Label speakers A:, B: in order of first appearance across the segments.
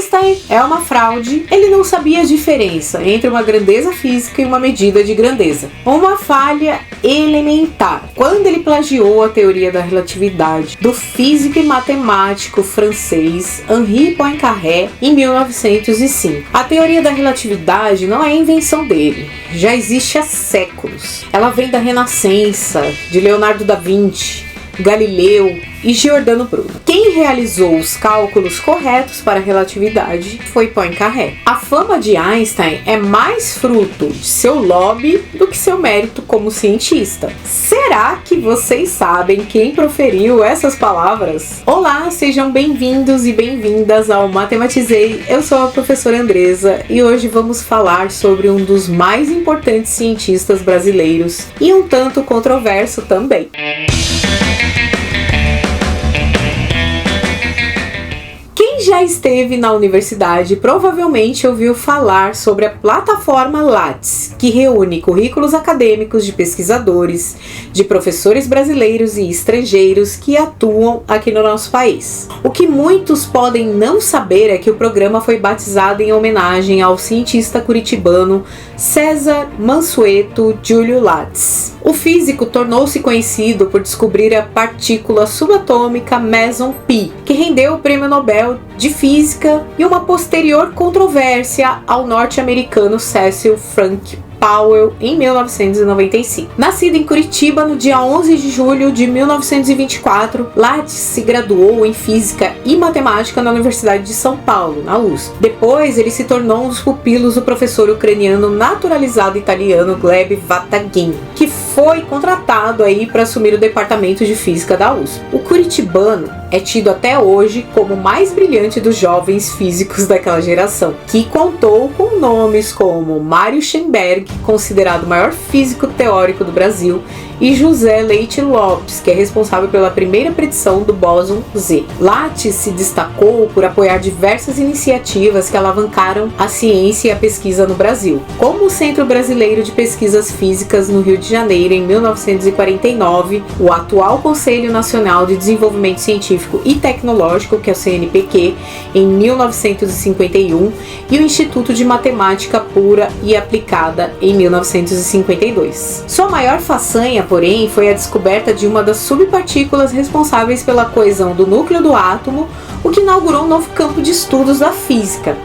A: Einstein é uma fraude, ele não sabia a diferença entre uma grandeza física e uma medida de grandeza. Uma falha elementar, quando ele plagiou a teoria da relatividade do físico e matemático francês Henri Poincaré em 1905. A teoria da relatividade não é invenção dele, já existe há séculos. Ela vem da Renascença, de Leonardo da Vinci, Galileu e Giordano Bruno. Quem realizou os cálculos corretos para a relatividade foi Poincaré. A fama de Einstein é mais fruto de seu lobby do que seu mérito como cientista. Será que vocês sabem quem proferiu essas palavras? Olá, sejam bem-vindos e bem-vindas ao Matematizei. Eu sou a professora Andresa e hoje vamos falar sobre um dos mais importantes cientistas brasileiros e um tanto controverso também. Já esteve na universidade, provavelmente ouviu falar sobre a plataforma Lattes, que reúne currículos acadêmicos de pesquisadores, de professores brasileiros e estrangeiros que atuam aqui no nosso país. O que muitos podem não saber é que o programa foi batizado em homenagem ao cientista curitibano César Mansueto Júlio Lattes. O físico tornou-se conhecido por descobrir a partícula subatômica Meson Pi, que rendeu o Prêmio Nobel de Física e uma posterior controvérsia ao norte-americano Cecil Frank Powell em 1995. Nascido em Curitiba no dia 11 de julho de 1924, Lattes se graduou em Física e Matemática na Universidade de São Paulo, na USP. Depois, ele se tornou um dos pupilos do professor ucraniano naturalizado italiano Gleb Vatagin, que foi contratado aí para assumir o departamento de Física da USP. O curitibano é tido até hoje como o mais brilhante dos jovens físicos daquela geração, que contou com nomes como Mário Schoenberg, considerado o maior físico teórico do Brasil, e José Leite Lopes, que é responsável pela primeira predição do bóson Z. Lattes se destacou por apoiar diversas iniciativas que alavancaram a ciência e a pesquisa no Brasil, como o Centro Brasileiro de Pesquisas Físicas no Rio de Janeiro em 1949, o atual Conselho Nacional de Desenvolvimento Científico e Tecnológico, que é o CNPq, em 1951, e o Instituto de Matemática Pura e Aplicada em 1952. Sua maior façanha, porém, foi a descoberta de uma das subpartículas responsáveis pela coesão do núcleo do átomo, o que inaugurou um novo campo de estudos da física.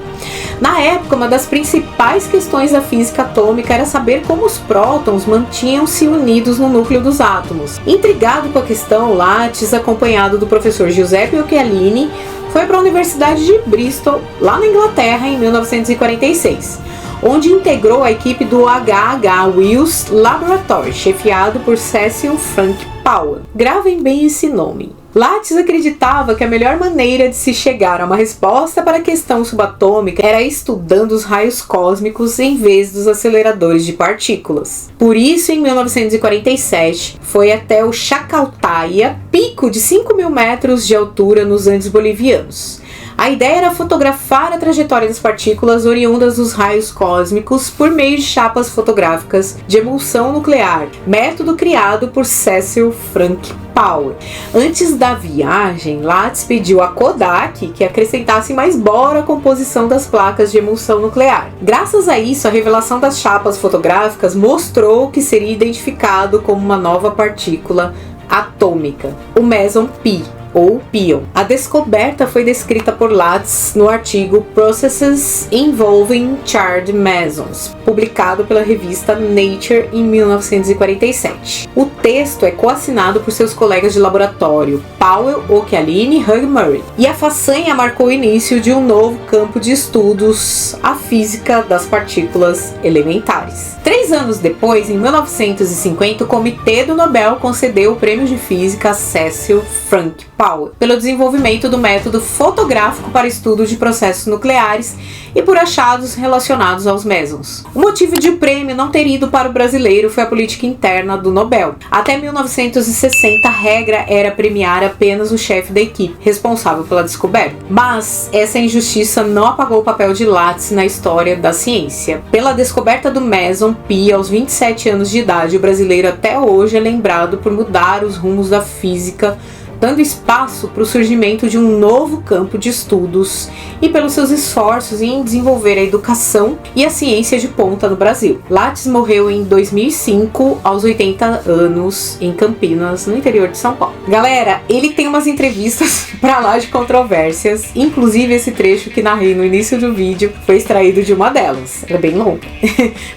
A: Na época, uma das principais questões da física atômica era saber como os prótons mantinham-se unidos no núcleo dos átomos. Intrigado com a questão, Lattes, acompanhado do professor Giuseppe Occhialini, foi para a Universidade de Bristol, lá na Inglaterra, em 1946. Onde integrou a equipe do H.H. Wills Laboratory, chefiado por Cecil Frank Powell. Gravem bem esse nome. Lattes acreditava que a melhor maneira de se chegar a uma resposta para a questão subatômica era estudando os raios cósmicos em vez dos aceleradores de partículas. Por isso, em 1947, foi até o Chacaltaya, pico de 5.000 metros de altura nos Andes bolivianos. A ideia era fotografar a trajetória das partículas oriundas dos raios cósmicos por meio de chapas fotográficas de emulsão nuclear, método criado por Cecil Frank Powell. Antes da viagem, Lattes pediu a Kodak que acrescentasse mais bora à composição das placas de emulsão nuclear. Graças a isso, a revelação das chapas fotográficas mostrou que seria identificado como uma nova partícula atômica, o Meson Pi, ou pion. A descoberta foi descrita por Lattes no artigo Processes Involving Charged Mesons, publicado pela revista Nature em 1947. O texto é coassinado por seus colegas de laboratório, Powell, Occhialini e Hugh Murray. E a façanha marcou o início de um novo campo de estudos, a física das partículas elementares. 3 anos depois, em 1950, o Comitê do Nobel concedeu o Prêmio de Física a Cecil Frank Powell pelo desenvolvimento do método fotográfico para estudo de processos nucleares e por achados relacionados aos mesons. O motivo de o prêmio não ter ido para o brasileiro foi a política interna do Nobel. Até 1960, a regra era premiar apenas o chefe da equipe responsável pela descoberta. Mas essa injustiça não apagou o papel de Lattes na história da ciência. Pela descoberta do Meson Pi aos 27 anos de idade, o brasileiro até hoje é lembrado por mudar os rumos da física dando espaço para o surgimento de um novo campo de estudos e pelos seus esforços em desenvolver a educação e a ciência de ponta no Brasil. Lattes morreu em 2005, aos 80 anos, em Campinas, no interior de São Paulo. Galera, ele tem umas entrevistas pra lá de controvérsias, inclusive esse trecho que narrei no início do vídeo foi extraído de uma delas. Ela é bem longa.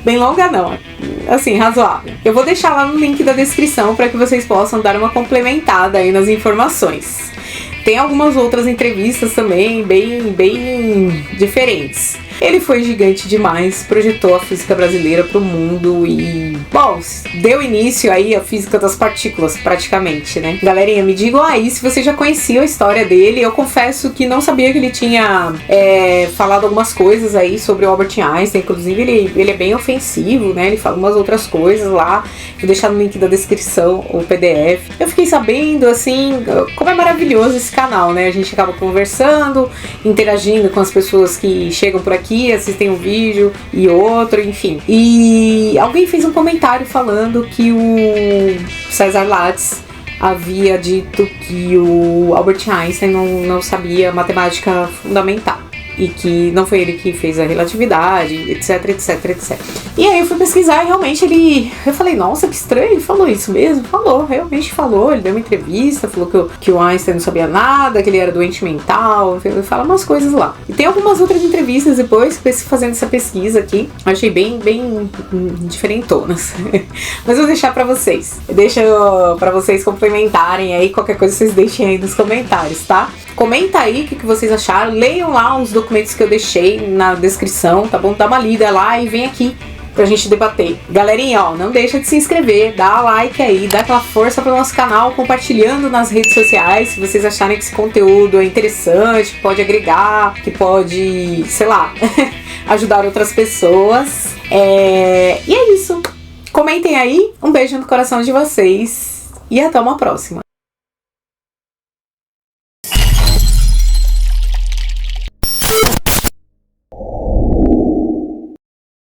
A: Bem longa não, assim, razoável. Eu vou deixar lá no link da descrição para que vocês possam dar uma complementada aí nas informações. Tem algumas outras entrevistas também bem diferentes. Ele foi gigante demais, projetou a física brasileira para o mundo e, bom, deu início aí à física das partículas, praticamente, né? Galerinha, me digam aí se vocês já conheciam a história dele. Eu confesso que não sabia que ele tinha falado algumas coisas aí sobre o Albert Einstein. Inclusive, ele é bem ofensivo, né? Ele fala umas outras coisas lá. Vou deixar no link da descrição o PDF. Eu fiquei sabendo, assim, como é maravilhoso esse canal, né? A gente acaba conversando, interagindo com as pessoas que chegam por aqui, assistem um vídeo e outro, enfim. E alguém fez um comentário falando que o César Lattes havia dito que o Albert Einstein não sabia matemática fundamental e que não foi ele que fez a relatividade, etc. E aí eu fui pesquisar e realmente eu falei, nossa, que estranho, ele falou isso mesmo? Falou, realmente falou, ele deu uma entrevista, falou que o Einstein não sabia nada, que ele era doente mental, ele fala umas coisas lá. E tem algumas outras entrevistas depois, fazendo essa pesquisa aqui, eu achei bem diferentonas. Mas eu vou deixar pra vocês, deixa pra vocês complementarem aí, qualquer coisa vocês deixem aí nos comentários, tá? Comenta aí o que vocês acharam, leiam lá os documentos que eu deixei na descrição, tá bom? Dá uma lida lá e vem aqui pra gente debater. Galerinha, ó, não deixa de se inscrever, dá like aí, dá aquela força pro nosso canal, compartilhando nas redes sociais, se vocês acharem que esse conteúdo é interessante, que pode agregar, que pode, sei lá, ajudar outras pessoas. E é isso. Comentem aí, um beijo no coração de vocês e até uma próxima.